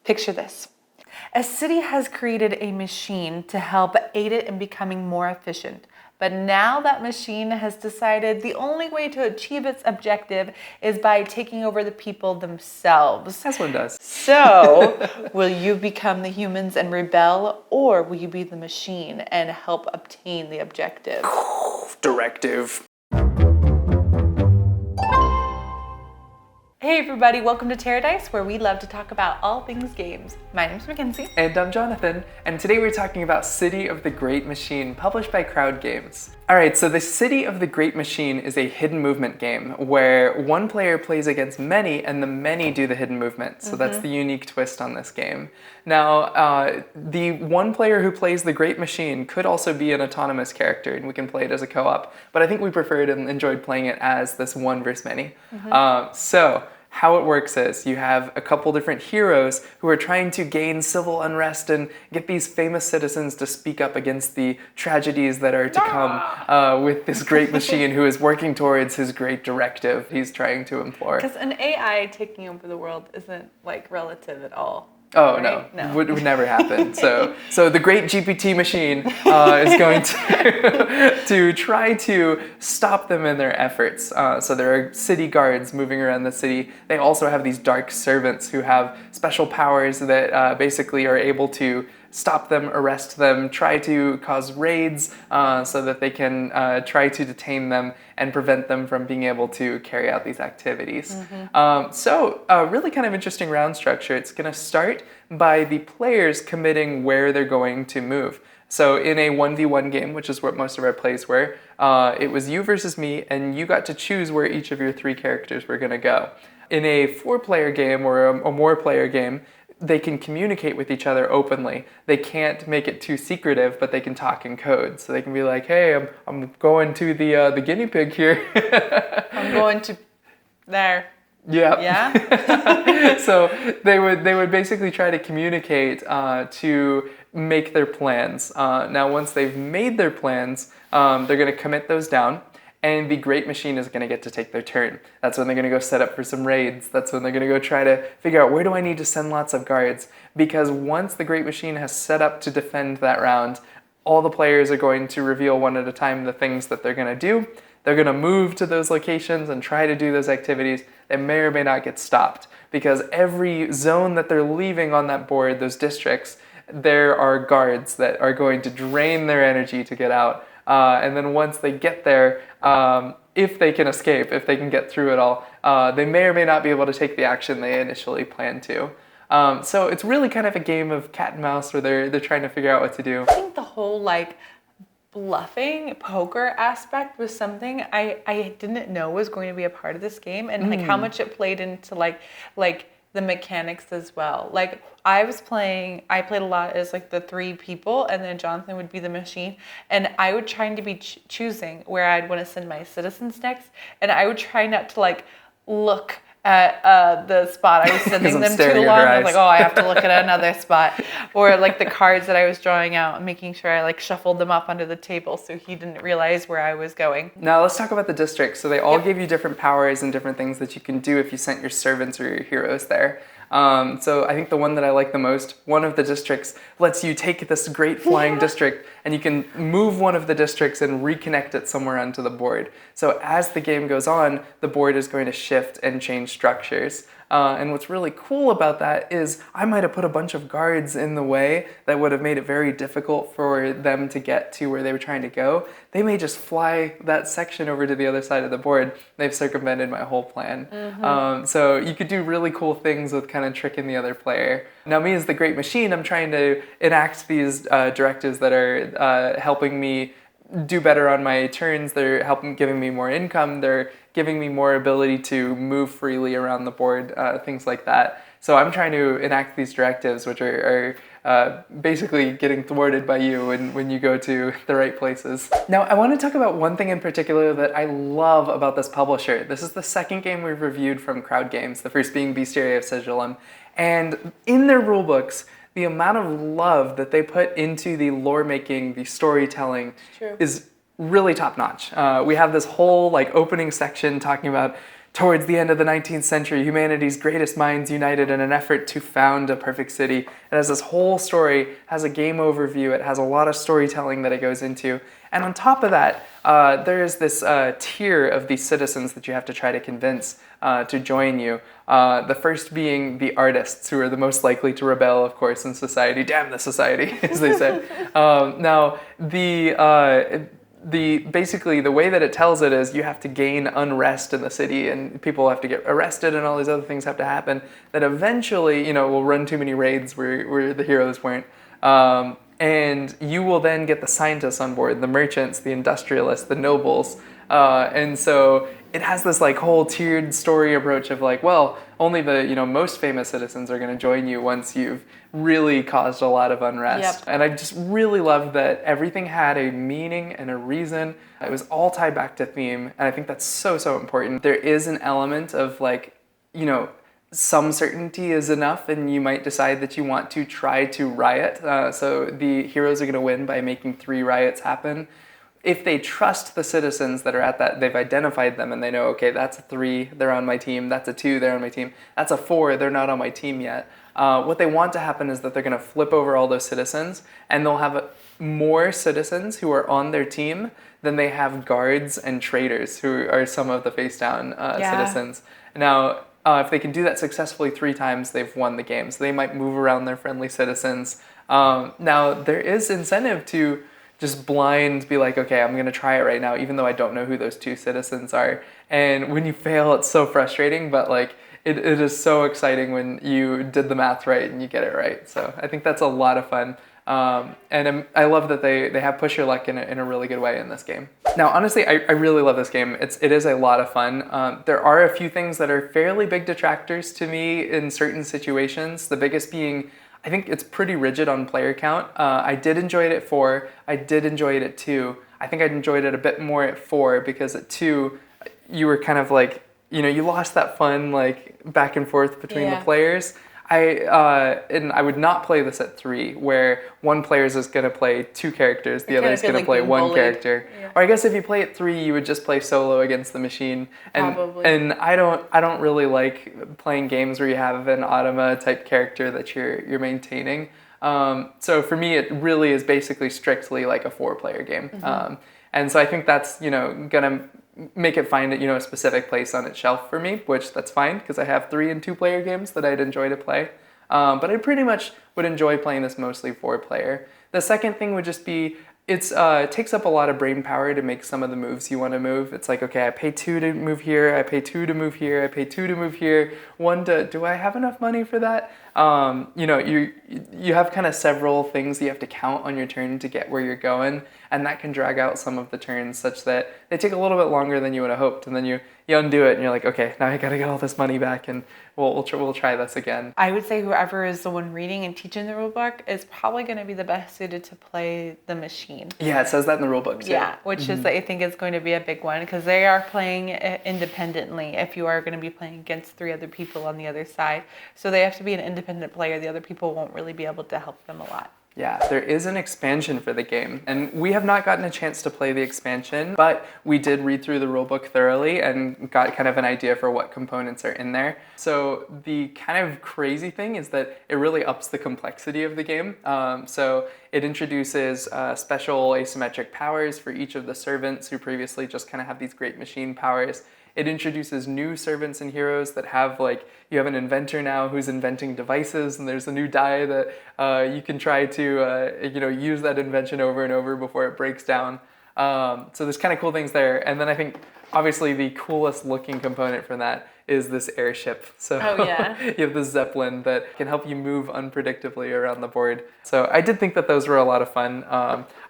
Picture this. A city has created a machine to help aid it in becoming more efficient. But now that machine has decided the only way to achieve its objective is by taking over the people themselves. As one does. So, will you become the humans and rebel, or will you be the machine and help obtain the objective? Directive. Hey everybody, welcome to TerreDice, where we love to talk about all things games. My name's Mackenzie. And I'm Jonathan, and today we're talking about City of the Great Machine, published by Crowd Games. Alright, so the City of the Great Machine is a hidden movement game where one player plays against many and the many do the hidden movement. So that's the unique twist on this game. Now, the one player who plays the Great Machine could also be an autonomous character and we can play it as a co-op, but I think we preferred and enjoyed playing it as this one versus many. So how it works is you have a couple different heroes who are trying to gain civil unrest and get these famous citizens to speak up against the tragedies that are to come with this great machine who is working towards his great directive he's trying to implore. Because an AI taking over the world isn't like relative at all. Oh, right? no. Would never happen. So the great GPT machine is going to try to stop them in their efforts. So there are city guards moving around the city. They also have these dark servants who have special powers that basically are able to stop them, arrest them, try to cause raids so that they can try to detain them and prevent them from being able to carry out these activities. So a really kind of interesting round structure. It's going to start by the players committing where they're going to move. So in a 1v1 game, which is what most of our plays were, it was you versus me, and you got to choose where each of your three characters were going to go. In a 4-player game or a more player game, they can communicate with each other openly. They can't make it too secretive, but they can talk in code. So they can be like, hey, I'm going to the guinea pig here. I'm going to there. Yeah. Yeah? So they would basically try to communicate to make their plans. Now once they've made their plans, they're going to commit those down. And the Great Machine is going to get to take their turn. That's when they're going to go set up for some raids. That's when they're going to go try to figure out, where do I need to send lots of guards? Because once the Great Machine has set up to defend that round, all the players are going to reveal one at a time the things that they're going to do. They're going to move to those locations and try to do those activities. They may or may not get stopped, because every zone that they're leaving on that board, those districts, there are guards that are going to drain their energy to get out. And then once they get there, if they can escape, if they can get through it all, they may or may not be able to take the action they initially planned to. So it's really kind of a game of cat and mouse where they're trying to figure out what to do. I think the whole like bluffing poker aspect was something I didn't know was going to be a part of this game, and like how much it played into like the mechanics as well. Like I played a lot as like the 3 people, and then Jonathan would be the machine, and I would try to be choosing where I'd want to send my citizens next, and I would try not to like look at the spot I was sending them too long. I was like, oh, I have to look at another spot. Or like the cards that I was drawing out and making sure I like shuffled them up under the table so he didn't realize where I was going. Now let's talk about the districts. So they all give you different powers and different things that you can do if you sent your servants or your heroes there. So I think the one that I like the most, one of the districts lets you take this great flying district and you can move one of the districts and reconnect it somewhere onto the board. So as the game goes on, the board is going to shift and change structures. And what's really cool about that is I might have put a bunch of guards in the way that would have made it very difficult for them to get to where they were trying to go. They may just fly that section over to the other side of the board. They've circumvented my whole plan. So you could do really cool things with kind of tricking the other player. Now me as the Great Machine, I'm trying to enact these directives that are helping me do better on my turns. They're giving me more income. They're giving me more ability to move freely around the board, things like that. So I'm trying to enact these directives, which are basically getting thwarted by you when you go to the right places. Now, I want to talk about one thing in particular that I love about this publisher. This is the second game we've reviewed from Crowd Games, the first being Bestiary of Sigillum. And in their rulebooks, the amount of love that they put into the lore making, the storytelling, is really top notch. We have this whole like opening section talking about Towards the end of the 19th century, humanity's greatest minds united in an effort to found a perfect city. It has this whole story, has a game overview, it has a lot of storytelling that it goes into. And on top of that, there is this tier of these citizens that you have to try to convince to join you. The first being the artists, who are the most likely to rebel, of course, in society. Damn the society, as they say. Now, basically the way that it tells it is you have to gain unrest in the city, and people have to get arrested, and all these other things have to happen that eventually, will run too many raids where the heroes weren't. And you will then get the scientists on board, the merchants, the industrialists, the nobles. And so it has this like whole tiered story approach of like, well, only the most famous citizens are going to join you once you've really caused a lot of unrest. Yep. And I just really love that everything had a meaning and a reason. It was all tied back to theme, and I think that's so important. There is an element of like, some certainty is enough, and you might decide that you want to try to riot. So the heroes are going to win by making 3 riots happen. If they trust the citizens that are at that, they've identified them and they know, okay, that's a 3, they're on my team. That's a 2, they're on my team. That's a 4, they're not on my team yet. What they want to happen is that they're going to flip over all those citizens, and they'll have more citizens who are on their team than they have guards and traders, who are some of the face down citizens. Now, if they can do that successfully 3 times, they've won the game. So they might move around their friendly citizens. Now, there is incentive to just blind be like, okay, I'm going to try it right now, even though I don't know who those 2 citizens are. And when you fail, it's so frustrating, but like it is so exciting when you did the math right and you get it right. So I think that's a lot of fun. And I love that they have push your luck in a really good way in this game. Now, honestly, I really love this game. It is a lot of fun. There are a few things that are fairly big detractors to me in certain situations. The biggest being, I think it's pretty rigid on player count. I did enjoy it at 4. I did enjoy it at 2. I think I enjoyed it a bit more at 4 because at 2, you were kind of like, you lost that fun like back and forth between the players. I would not play this at 3, where one player is going to play 2 characters, the other is going to play 1 character. Yeah. Or I guess if you play at 3, you would just play solo against the machine. And Probably. And I don't really like playing games where you have an automa type character that you're maintaining. So for me, it really is basically strictly like a 4-player game. Mm-hmm. And so I think that's gonna make it find a specific place on its shelf for me, which that's fine because I have 3 and 2-player games that I'd enjoy to play. But I pretty much would enjoy playing this mostly 4-player. The second thing would just be it takes up a lot of brain power to make some of the moves you want to move. It's like, okay, I pay 2 to move here, I pay 2 to move here, I pay 2 to move here. Do I have enough money for that? You have kind of several things you have to count on your turn to get where you're going, and that can drag out some of the turns such that they take a little bit longer than you would have hoped, and then you undo it and you're like, okay, now I gotta get all this money back, and we'll try this again. I would say whoever is the one reading and teaching the rulebook is probably going to be the best suited to play the machine. Yeah, it says that in the rulebook too. Yeah, which is, I think, is going to be a big one because they are playing independently if you are going to be playing against 3 other people on the other side. So they have to be an independent player. The other people won't really be able to help them a lot. Yeah, there is an expansion for the game, and we have not gotten a chance to play the expansion, but we did read through the rulebook thoroughly and got kind of an idea for what components are in there. So the kind of crazy thing is that it really ups the complexity of the game. So it introduces special asymmetric powers for each of the servants who previously just kind of have these great machine powers. It introduces new servants and heroes that have, like, you have an inventor now who's inventing devices, and there's a new die that you can try to, use that invention over and over before it breaks down. So there's kind of cool things there. And then I think, obviously, the coolest looking component from that is this airship. So you have this Zeppelin that can help you move unpredictably around the board. So I did think that those were a lot of fun.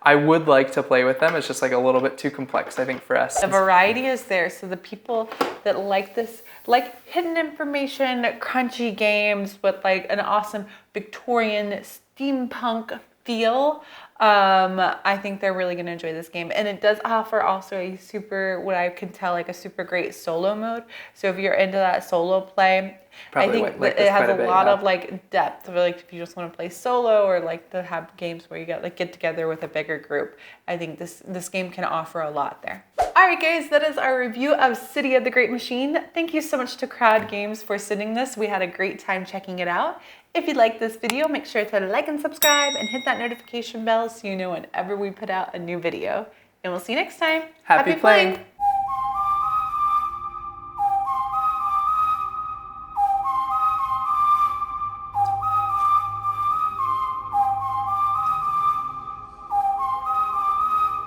I would like to play with them. It's just like a little bit too complex, I think, for us. The variety is there. So the people that like this, like hidden information, crunchy games with like an awesome Victorian steampunk feel, I think they're really going to enjoy this game. And it does offer also a super, what I can tell, like a super great solo mode. So if you're into that solo play, Probably I think it has a lot of like depth. Like if you just want to play solo, or like to have games where you get together with a bigger group, I think this game can offer a lot there. Alright guys, that is our review of City of the Great Machine. Thank you so much to Crowd Games for sending this. We had a great time checking it out. If you liked this video, make sure to like and subscribe and hit that notification bell so you know whenever we put out a new video. And we'll see you next time. Happy playing.